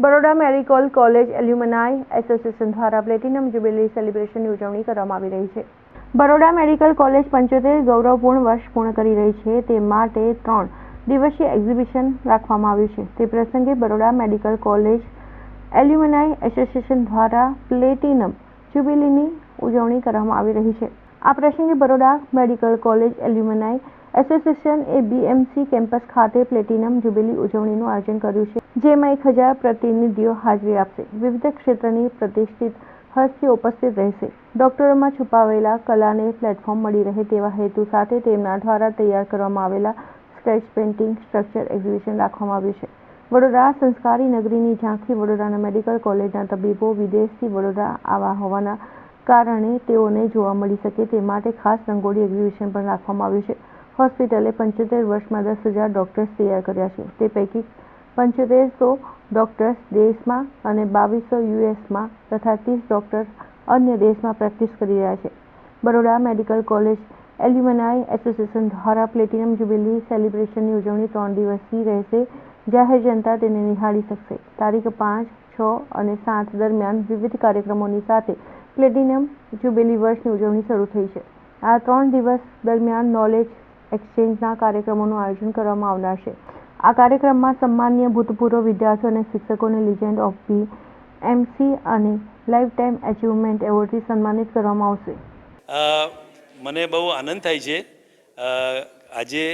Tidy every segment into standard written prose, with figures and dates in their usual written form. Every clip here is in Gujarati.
Baroda medical college alumni association દ્વારા પ્લેટિનમ જ્યુબિલી સેલિબ્રેશનની ઉજવણી કરવામાં આવી રહી છે। બરોડા મેડિકલ કોલેજ 75 ગૌરવપૂર્ણ વર્ષ પૂર્ણ કરી રહી છે, તે માટે 3 દિવસીય એક્ઝિબિશન રાખવામાં આવ્યું છે। તે પ્રસંગે Baroda medical college alumni association દ્વારા પ્લેટિનમ જ્યુબિલીની ઉજવણી કરવામાં આવી રહી છે। આ પ્રસંગે Baroda medical college alumni association એ બીએમસી કેમ્પસ ખાતે પ્લેટિનમ જ્યુબિલી ઉજવણીનું આયોજન કર્યું છે, જેમાં 1000 પ્રતિનિધિઓ હાજરી આપશે। વિવિધ ક્ષેત્રની પ્રતિષ્ઠિત હસ્તીઓ ઉપસ્થિત રહેશે। ડોક્ટરોમાં છુપાવેલા કલાને પ્લેટફોર્મ મળી રહે તેવા હેતુ સાથે તેમના દ્વારા તૈયાર કરવામાં આવેલા સ્કેચ પેઇન્ટિંગ સ્ટ્રક્ચર એક્ઝિબિશન રાખવામાં આવ્યું છે। વડોદરા સંસ્કારી નગરીની ઝાંખી વડોદરાના મેડિકલ કોલેજના તબીબો વિદેશથી વડોદરા આવ્યા હોવાના કારણે તેઓને જોવા મળી શકે તે માટે ખાસ રંગોળી એક્ઝિબિશન પણ રાખવામાં આવ્યું છે। હોસ્પિટલે 75 વર્ષમાં 10,000 ડોક્ટર્સ તૈયાર કર્યા છે। તે પૈકી 7500 ડોક્ટર્સ દેશમાં અને 2200 યુએસમાં તથા 30 ડોક્ટર્સ અન્ય દેશમાં પ્રેક્ટિસ કરી રહ્યા છે। Baroda medical college alumni association દ્વારા પ્લેટિનમ જ્યુબિલી સેલિબ્રેશનની ઉજવણી 3 દિવસીય રહેશે। જાહેર જનતા તેને નિહાળી શકશે। તારીખ 5, 6 અને 7 દરમિયાન વિવિધ કાર્યક્રમોની સાથે પ્લેટિનમ જ્યુબિલી વર્ષની ઉજવણી શરૂ થઈ છે। આ 3 દિવસ દરમિયાન નોલેજ એક્સચેન્જના કાર્યક્રમોનું આયોજન કરવામાં આવનાર છે। આ કાર્યક્રમમાં સન્માનીય ભૂતપૂર્વ વિદ્યાર્થીઓ અને શિક્ષકોને લીજેન્ડ ઓફ બીએમસી અને લાઇફ ટાઈમ અચીવમેન્ટ એવોર્ડથી સન્માનિત કરવામાં આવશે। મને બહુ આનંદ થાય છે આજે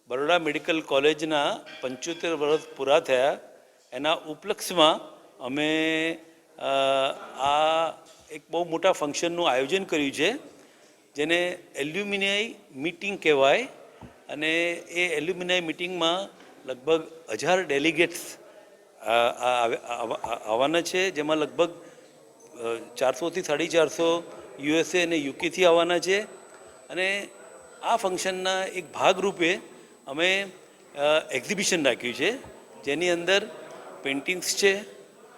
બરોડા મેડિકલ કોલેજના 75 વર્ષ પૂરા થયા એના ઉપલક્ષમાં અમે આ એક બહુ મોટા ફંક્શનનું આયોજન કર્યું છે, જેને એલ્યુમિનાઈ મીટિંગ કહેવાય। અને એ એલ્યુમિનાઈ મીટિંગમાં લગભગ 1000 ડેલિગેટ્સ આવવાના છે, જેમાં લગભગ 400થી 450 યુએસએ અને યુકેથી આવવાના છે। અને આ ફંક્શનના એક ભાગરૂપે અમે એક્ઝિબિશન રાખ્યું છે, જેની અંદર પેઇન્ટિંગ્સ છે,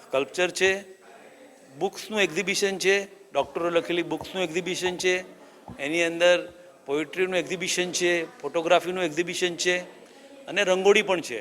સ્કલ્પચર છે, બુક્સનું એક્ઝિબિશન છે, ડૉક્ટરો લખેલી બુક્સનું એક્ઝિબિશન છે, એની અંદર પોએટ્રીનું એક્ઝિબિશન છે, ફોટોગ્રાફીનું એક્ઝિબિશન છે અને રંગોળી પણ છે।